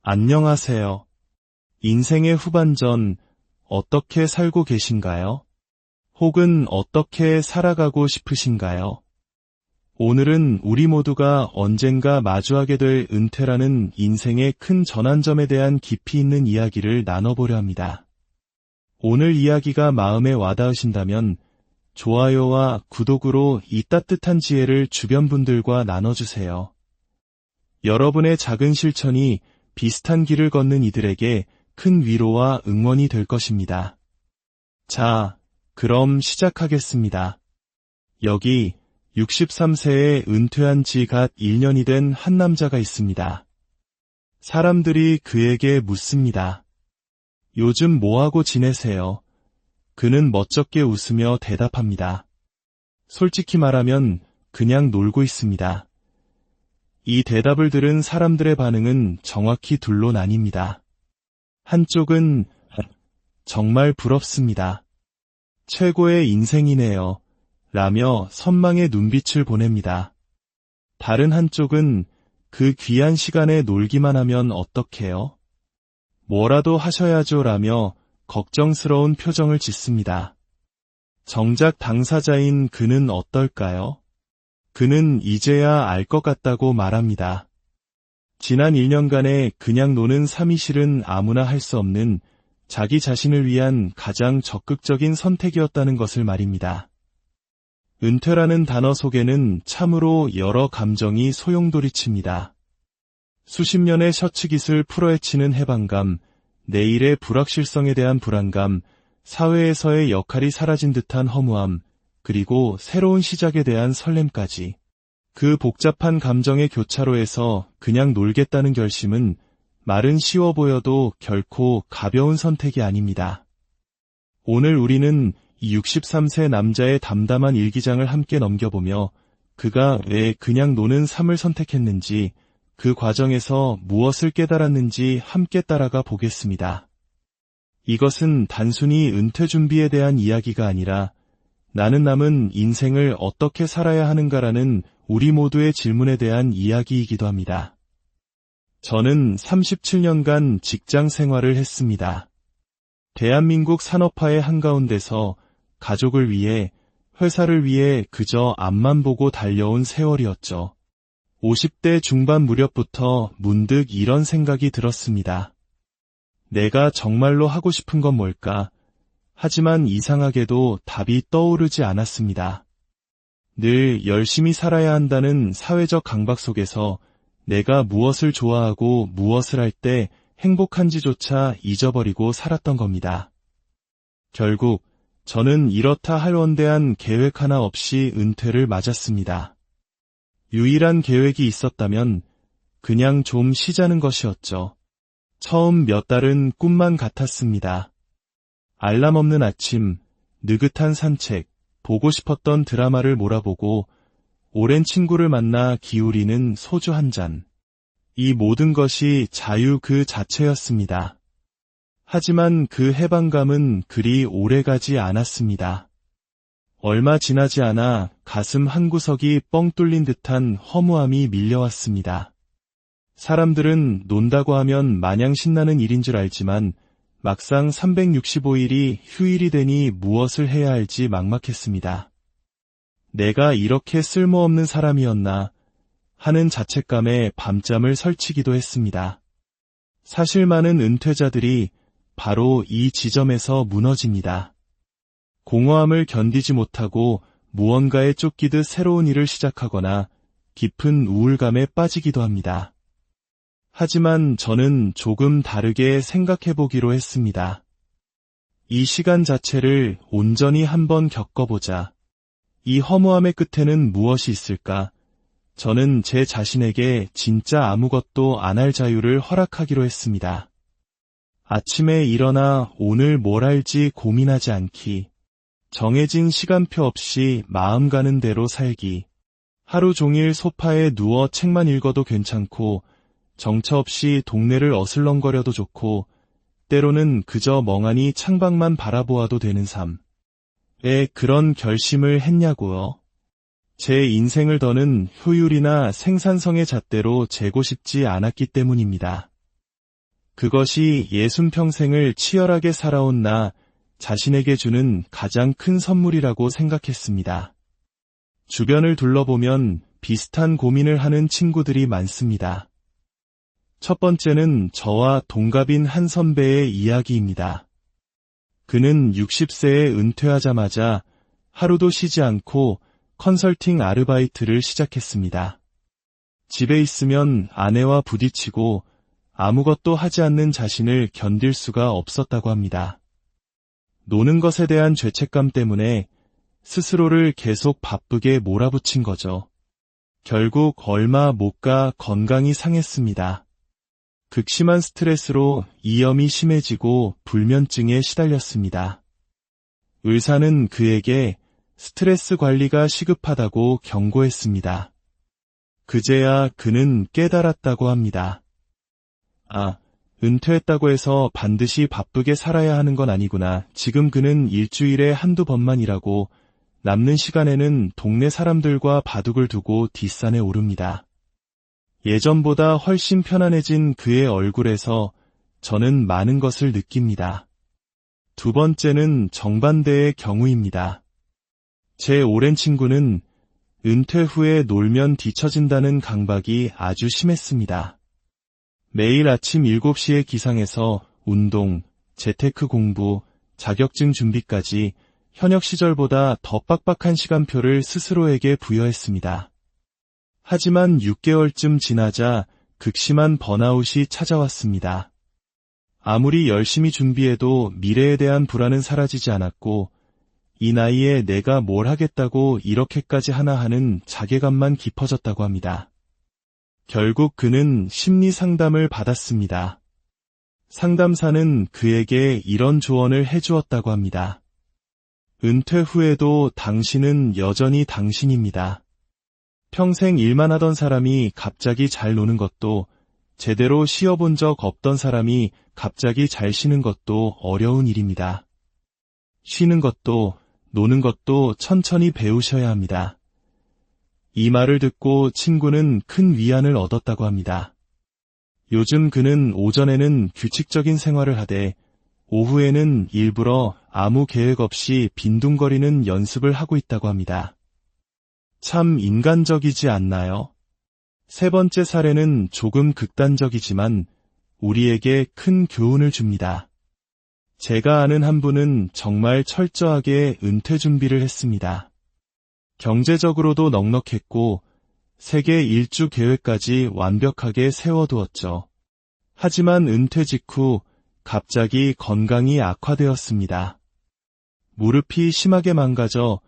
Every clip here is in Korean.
안녕하세요. 인생의 후반전 어떻게 살고 계신가요? 혹은 어떻게 살아가고 싶으신가요? 오늘은 우리 모두가 언젠가 마주하게 될 은퇴라는 인생의 큰 전환점에 대한 깊이 있는 이야기를 나눠보려 합니다. 오늘 이야기가 마음에 와닿으신다면 좋아요와 구독으로 이 따뜻한 지혜를 주변 분들과 나눠주세요. 여러분의 작은 실천이 비슷한 길을 걷는 이들에게 큰 위로와 응원이 될 것입니다. 자, 그럼 시작하겠습니다. 여기 63세에 은퇴한 지 갓 1년이 된 한 남자가 있습니다. 사람들이 그에게 묻습니다. 요즘 뭐하고 지내세요? 그는 멋쩍게 웃으며 대답합니다. 솔직히 말하면 그냥 놀고 있습니다. 이 대답을 들은 사람들의 반응은 정확히 둘로 나뉩니다. 한쪽은 정말 부럽습니다. 최고의 인생이네요. 라며 선망의 눈빛을 보냅니다. 다른 한쪽은 그 귀한 시간에 놀기만 하면 어떡해요? 뭐라도 하셔야죠 라며 걱정스러운 표정을 짓습니다. 정작 당사자인 그는 어떨까요? 그는 이제야 알 것 같다고 말합니다. 지난 1년간의 그냥 노는 삶이 실은 아무나 할 수 없는 자기 자신을 위한 가장 적극적인 선택이었다는 것을 말입니다. 은퇴라는 단어 속에는 참으로 여러 감정이 소용돌이칩니다. 수십 년의 셔츠 깃을 풀어헤치는 해방감, 내일의 불확실성에 대한 불안감, 사회에서의 역할이 사라진 듯한 허무함, 그리고 새로운 시작에 대한 설렘까지. 그 복잡한 감정의 교차로에서 그냥 놀겠다는 결심은 말은 쉬워 보여도 결코 가벼운 선택이 아닙니다. 오늘 우리는 이 63세 남자의 담담한 일기장을 함께 넘겨보며 그가 왜 그냥 노는 삶을 선택했는지, 그 과정에서 무엇을 깨달았는지 함께 따라가 보겠습니다. 이것은 단순히 은퇴 준비에 대한 이야기가 아니라 나는 남은 인생을 어떻게 살아야 하는가라는 우리 모두의 질문에 대한 이야기이기도 합니다. 저는 37년간 직장 생활을 했습니다. 대한민국 산업화의 한가운데서 가족을 위해, 회사를 위해 그저 앞만 보고 달려온 세월이었죠. 50대 중반 무렵부터 문득 이런 생각이 들었습니다. 내가 정말로 하고 싶은 건 뭘까? 하지만 이상하게도 답이 떠오르지 않았습니다. 늘 열심히 살아야 한다는 사회적 강박 속에서 내가 무엇을 좋아하고 무엇을 할 때 행복한지조차 잊어버리고 살았던 겁니다. 결국 저는 이렇다 할 원대한 계획 하나 없이 은퇴를 맞았습니다. 유일한 계획이 있었다면 그냥 좀 쉬자는 것이었죠. 처음 몇 달은 꿈만 같았습니다. 알람 없는 아침, 느긋한 산책, 보고 싶었던 드라마를 몰아보고 오랜 친구를 만나 기울이는 소주 한 잔. 이 모든 것이 자유 그 자체였습니다. 하지만 그 해방감은 그리 오래가지 않았습니다. 얼마 지나지 않아 가슴 한구석이 뻥 뚫린 듯한 허무함이 밀려왔습니다. 사람들은 논다고 하면 마냥 신나는 일인 줄 알지만 막상 365일이 휴일이 되니 무엇을 해야 할지 막막했습니다. 내가 이렇게 쓸모없는 사람이었나 하는 자책감에 밤잠을 설치기도 했습니다. 사실 많은 은퇴자들이 바로 이 지점에서 무너집니다. 공허함을 견디지 못하고 무언가에 쫓기듯 새로운 일을 시작하거나 깊은 우울감에 빠지기도 합니다. 하지만 저는 조금 다르게 생각해보기로 했습니다. 이 시간 자체를 온전히 한번 겪어보자. 이 허무함의 끝에는 무엇이 있을까? 저는 제 자신에게 진짜 아무것도 안 할 자유를 허락하기로 했습니다. 아침에 일어나 오늘 뭘 할지 고민하지 않기. 정해진 시간표 없이 마음 가는 대로 살기. 하루 종일 소파에 누워 책만 읽어도 괜찮고 정처 없이 동네를 어슬렁거려도 좋고 때로는 그저 멍하니 창밖만 바라보아도 되는 삶. 왜 그런 결심을 했냐고요? 제 인생을 더는 효율이나 생산성의 잣대로 재고 싶지 않았기 때문입니다. 그것이 60평생을 치열하게 살아온 나 자신에게 주는 가장 큰 선물이라고 생각했습니다. 주변을 둘러보면 비슷한 고민을 하는 친구들이 많습니다. 첫 번째는 저와 동갑인 한 선배의 이야기입니다. 그는 60세에 은퇴하자마자 하루도 쉬지 않고 컨설팅 아르바이트를 시작했습니다. 집에 있으면 아내와 부딪히고 아무것도 하지 않는 자신을 견딜 수가 없었다고 합니다. 노는 것에 대한 죄책감 때문에 스스로를 계속 바쁘게 몰아붙인 거죠. 결국 얼마 못 가 건강이 상했습니다. 극심한 스트레스로 이염이 심해지고 불면증에 시달렸습니다. 의사는 그에게 스트레스 관리가 시급하다고 경고했습니다. 그제야 그는 깨달았다고 합니다. 은퇴했다고 해서 반드시 바쁘게 살아야 하는 건 아니구나. 지금 그는 일주일에 한두 번만 일하고 남는 시간에는 동네 사람들과 바둑을 두고 뒷산에 오릅니다. 예전보다 훨씬 편안해진 그의 얼굴에서 저는 많은 것을 느낍니다. 두 번째는 정반대의 경우입니다. 제 오랜 친구는 은퇴 후에 놀면 뒤처진다는 강박이 아주 심했습니다. 매일 아침 7시에 기상해서 운동, 재테크 공부, 자격증 준비까지 현역 시절보다 더 빡빡한 시간표를 스스로에게 부여했습니다. 하지만 6개월쯤 지나자 극심한 번아웃이 찾아왔습니다. 아무리 열심히 준비해도 미래에 대한 불안은 사라지지 않았고 이 나이에 내가 뭘 하겠다고 이렇게까지 하나 하는 자괴감만 깊어졌다고 합니다. 결국 그는 심리 상담을 받았습니다. 상담사는 그에게 이런 조언을 해주었다고 합니다. 은퇴 후에도 당신은 여전히 당신입니다. 평생 일만 하던 사람이 갑자기 잘 노는 것도, 제대로 쉬어본 적 없던 사람이 갑자기 잘 쉬는 것도 어려운 일입니다. 쉬는 것도 노는 것도 천천히 배우셔야 합니다. 이 말을 듣고 친구는 큰 위안을 얻었다고 합니다. 요즘 그는 오전에는 규칙적인 생활을 하되 오후에는 일부러 아무 계획 없이 빈둥거리는 연습을 하고 있다고 합니다. 참 인간적이지 않나요? 세 번째 사례는 조금 극단적이지만 우리에게 큰 교훈을 줍니다. 제가 아는 한 분은 정말 철저하게 은퇴 준비를 했습니다. 경제적으로도 넉넉했고 세계 일주 계획까지 완벽하게 세워두었죠. 하지만 은퇴 직후 갑자기 건강이 악화되었습니다. 무릎이 심하게 망가져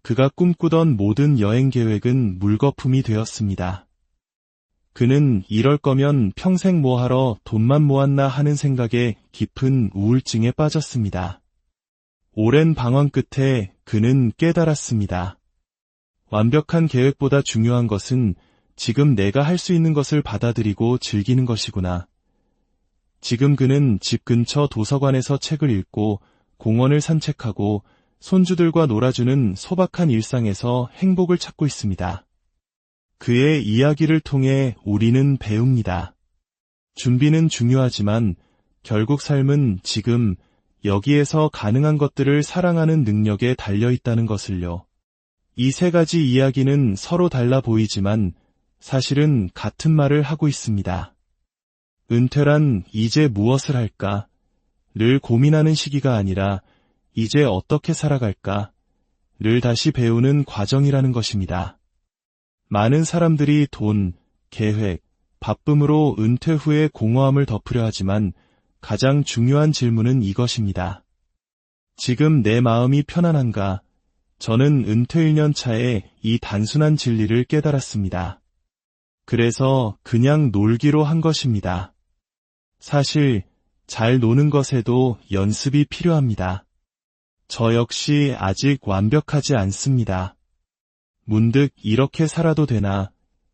그가 꿈꾸던 모든 여행 계획은 물거품이 되었습니다. 그는 이럴 거면 평생 뭐하러 돈만 모았나 하는 생각에 깊은 우울증에 빠졌습니다. 오랜 방황 끝에 그는 깨달았습니다. 완벽한 계획보다 중요한 것은 지금 내가 할 수 있는 것을 받아들이고 즐기는 것이구나. 지금 그는 집 근처 도서관에서 책을 읽고 공원을 산책하고 손주들과 놀아주는 소박한 일상에서 행복을 찾고 있습니다. 그의 이야기를 통해 우리는 배웁니다. 준비는 중요하지만 결국 삶은 지금 여기에서 가능한 것들을 사랑하는 능력에 달려 있다는 것을요. 이 세 가지 이야기는 서로 달라 보이지만 사실은 같은 말을 하고 있습니다. 은퇴란 이제 무엇을 할까? 를 고민하는 시기가 아니라 이제 어떻게 살아갈까? 를 다시 배우는 과정이라는 것입니다. 많은 사람들이 돈, 계획, 바쁨으로 은퇴 후에 공허함을 덮으려 하지만 가장 중요한 질문은 이것입니다. 지금 내 마음이 편안한가? 저는 은퇴 1년 차에 이 단순한 진리를 깨달았습니다. 그래서 그냥 놀기로 한 것입니다. 사실 잘 노는 것에도 연습이 필요합니다. 저 역시 아직 완벽하지 않습니다. 문득 이렇게 살아도 되나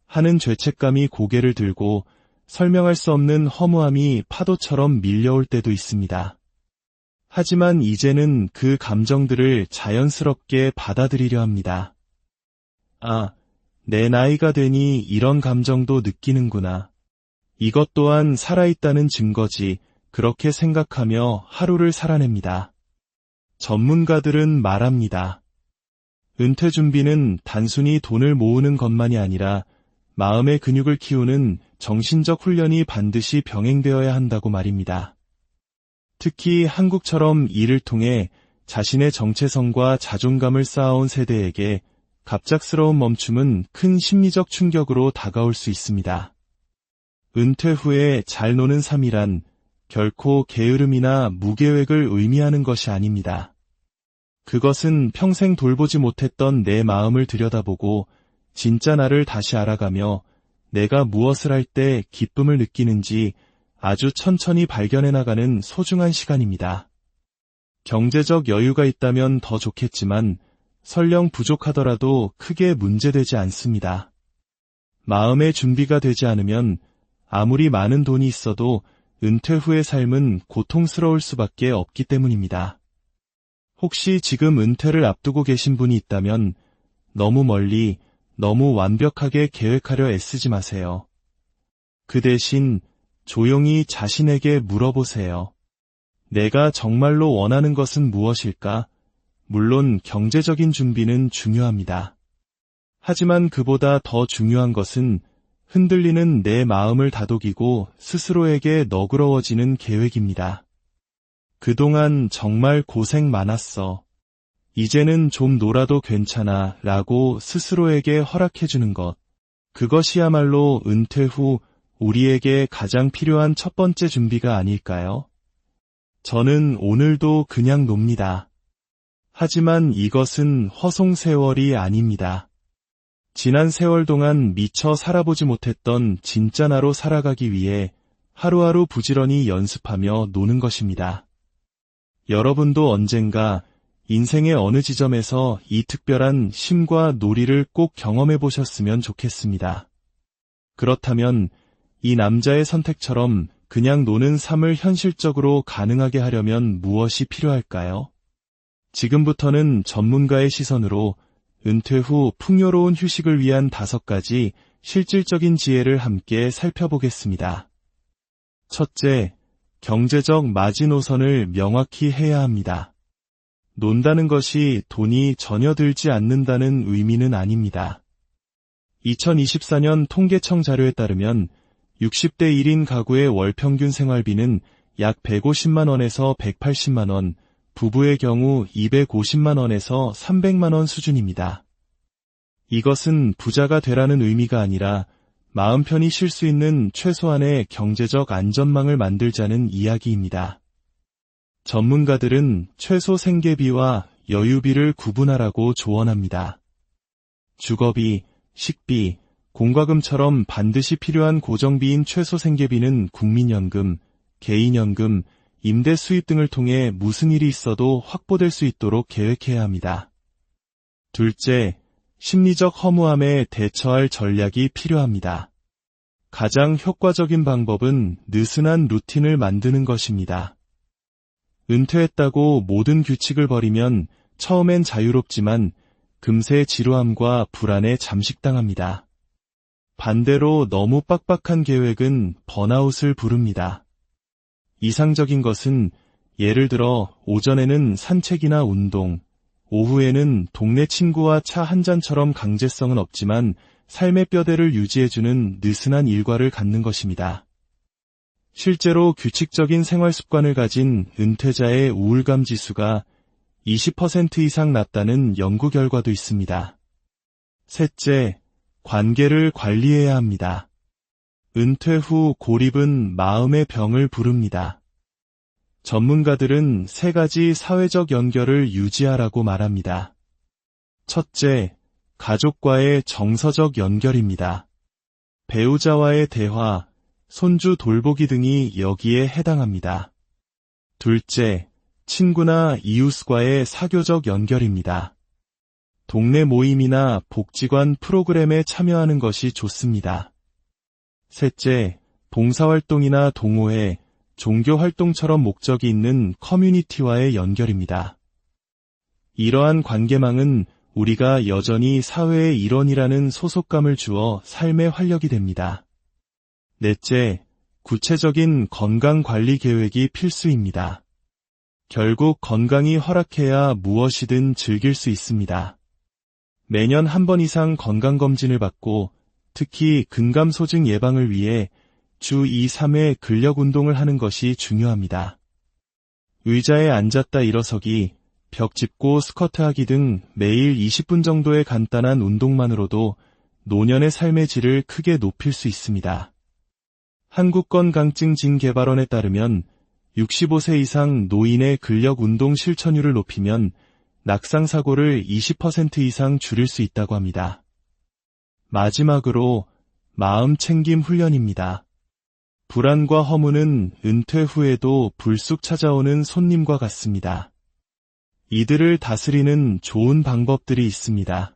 하는 죄책감이 고개를 들고 설명할 수 없는 허무함이 파도처럼 밀려올 때도 있습니다. 하지만 이제는 그 감정들을 자연스럽게 받아들이려 합니다. 내 나이가 되니 이런 감정도 느끼는구나. 이것 또한 살아있다는 증거지. 그렇게 생각하며 하루를 살아냅니다. 전문가들은 말합니다. 은퇴 준비는 단순히 돈을 모으는 것만이 아니라 마음의 근육을 키우는 정신적 훈련이 반드시 병행되어야 한다고 말입니다. 특히 한국처럼 이를 통해 자신의 정체성과 자존감을 쌓아온 세대에게 갑작스러운 멈춤은 큰 심리적 충격으로 다가올 수 있습니다. 은퇴 후에 잘 노는 삶이란 결코 게으름이나 무계획을 의미하는 것이 아닙니다. 그것은 평생 돌보지 못했던 내 마음을 들여다보고 진짜 나를 다시 알아가며 내가 무엇을 할 때 기쁨을 느끼는지 아주 천천히 발견해 나가는 소중한 시간입니다. 경제적 여유가 있다면 더 좋겠지만 설령 부족하더라도 크게 문제되지 않습니다. 마음의 준비가 되지 않으면 아무리 많은 돈이 있어도 은퇴 후의 삶은 고통스러울 수밖에 없기 때문입니다. 혹시 지금 은퇴를 앞두고 계신 분이 있다면 너무 멀리, 너무 완벽하게 계획하려 애쓰지 마세요. 그 대신 조용히 자신에게 물어보세요. 내가 정말로 원하는 것은 무엇일까? 물론 경제적인 준비는 중요합니다. 하지만 그보다 더 중요한 것은 흔들리는 내 마음을 다독이고 스스로에게 너그러워지는 계획입니다. 그동안 정말 고생 많았어. 이제는 좀 놀아도 괜찮아 라고 스스로에게 허락해주는 것. 그것이야말로 은퇴 후 우리에게 가장 필요한 첫 번째 준비가 아닐까요? 저는 오늘도 그냥 놉니다. 하지만 이것은 허송세월이 아닙니다. 지난 세월 동안 미처 살아보지 못했던 진짜 나로 살아가기 위해 하루하루 부지런히 연습하며 노는 것입니다. 여러분도 언젠가 인생의 어느 지점에서 이 특별한 쉼과 놀이를 꼭 경험해 보셨으면 좋겠습니다. 그렇다면 이 남자의 선택처럼 그냥 노는 삶을 현실적으로 가능하게 하려면 무엇이 필요할까요? 지금부터는 전문가의 시선으로 은퇴 후 풍요로운 휴식을 위한 5가지 실질적인 지혜를 함께 살펴보겠습니다. 첫째, 경제적 마지노선을 명확히 해야 합니다. 논다는 것이 돈이 전혀 들지 않는다는 의미는 아닙니다. 2024년 통계청 자료에 따르면 60대 1인 가구의 월 평균 생활비는 약 150만 원에서 180만 원, 부부의 경우 250만 원에서 300만 원 수준입니다. 이것은 부자가 되라는 의미가 아니라 마음 편히 쉴 수 있는 최소한의 경제적 안전망을 만들자는 이야기입니다. 전문가들은 최소 생계비와 여유비를 구분하라고 조언합니다. 주거비, 식비, 공과금처럼 반드시 필요한 고정비인 최소 생계비는 국민연금, 개인연금, 임대 수입 등을 통해 무슨 일이 있어도 확보될 수 있도록 계획해야 합니다. 둘째, 심리적 허무함에 대처할 전략이 필요합니다. 가장 효과적인 방법은 느슨한 루틴을 만드는 것입니다. 은퇴했다고 모든 규칙을 버리면 처음엔 자유롭지만 금세 지루함과 불안에 잠식당합니다. 반대로 너무 빡빡한 계획은 번아웃을 부릅니다. 이상적인 것은 예를 들어 오전에는 산책이나 운동, 오후에는 동네 친구와 차 한 잔처럼 강제성은 없지만 삶의 뼈대를 유지해주는 느슨한 일과를 갖는 것입니다. 실제로 규칙적인 생활 습관을 가진 은퇴자의 우울감 지수가 20% 이상 낮다는 연구 결과도 있습니다. 셋째, 관계를 관리해야 합니다. 은퇴 후 고립은 마음의 병을 부릅니다. 전문가들은 3가지 사회적 연결을 유지하라고 말합니다. 첫째, 가족과의 정서적 연결입니다. 배우자와의 대화, 손주 돌보기 등이 여기에 해당합니다. 둘째, 친구나 이웃과의 사교적 연결입니다. 동네 모임이나 복지관 프로그램에 참여하는 것이 좋습니다. 셋째, 봉사활동이나 동호회, 종교활동처럼 목적이 있는 커뮤니티와의 연결입니다. 이러한 관계망은 우리가 여전히 사회의 일원이라는 소속감을 주어 삶의 활력이 됩니다. 넷째, 구체적인 건강관리 계획이 필수입니다. 결국 건강이 허락해야 무엇이든 즐길 수 있습니다. 매년 한 번 이상 건강검진을 받고 특히 근감소증 예방을 위해 주 2, 3회 근력 운동을 하는 것이 중요합니다. 의자에 앉았다 일어서기, 벽 짚고 스쿼트하기 등 매일 20분 정도의 간단한 운동만으로도 노년의 삶의 질을 크게 높일 수 있습니다. 한국건강증진개발원에 따르면 65세 이상 노인의 근력 운동 실천율을 높이면 낙상사고를 20% 이상 줄일 수 있다고 합니다. 마지막으로 마음 챙김 훈련입니다. 불안과 허무는 은퇴 후에도 불쑥 찾아오는 손님과 같습니다. 이들을 다스리는 좋은 방법들이 있습니다.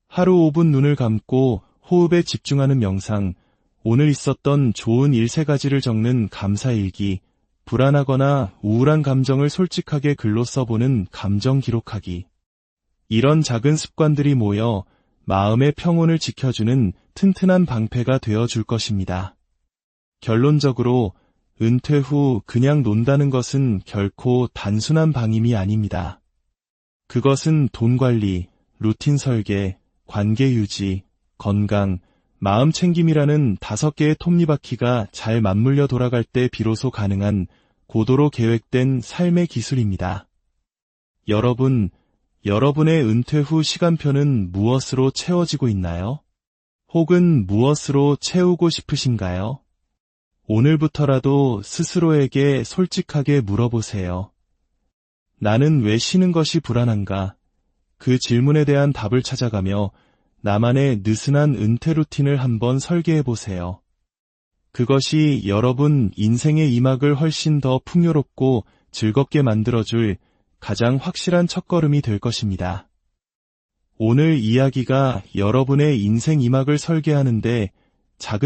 하루 5분 눈을 감고 호흡에 집중하는 명상, 오늘 있었던 좋은 일 3가지를 적는 감사일기, 불안하거나 우울한 감정을 솔직하게 글로 써보는 감정 기록하기. 이런 작은 습관들이 모여 마음의 평온을 지켜주는 튼튼한 방패가 되어줄 것입니다. 결론적으로 은퇴 후 그냥 논다는 것은 결코 단순한 방임이 아닙니다. 그것은 돈 관리, 루틴 설계, 관계 유지, 건강, 마음 챙김이라는 5개의 톱니바퀴가 잘 맞물려 돌아갈 때 비로소 가능한 고도로 계획된 삶의 기술입니다. 여러분, 여러분의 은퇴 후 시간표는 무엇으로 채워지고 있나요? 혹은 무엇으로 채우고 싶으신가요? 오늘부터라도 스스로에게 솔직하게 물어보세요. 나는 왜 쉬는 것이 불안한가? 그 질문에 대한 답을 찾아가며 나만의 느슨한 은퇴 루틴을 한번 설계해보세요. 그것이 여러분 인생의 이막을 훨씬 더 풍요롭고 즐겁게 만들어줄 가장 확실한 첫걸음이 될 것입니다. 오늘 이야기가 여러분의 인생 이막을 설계하는데 작은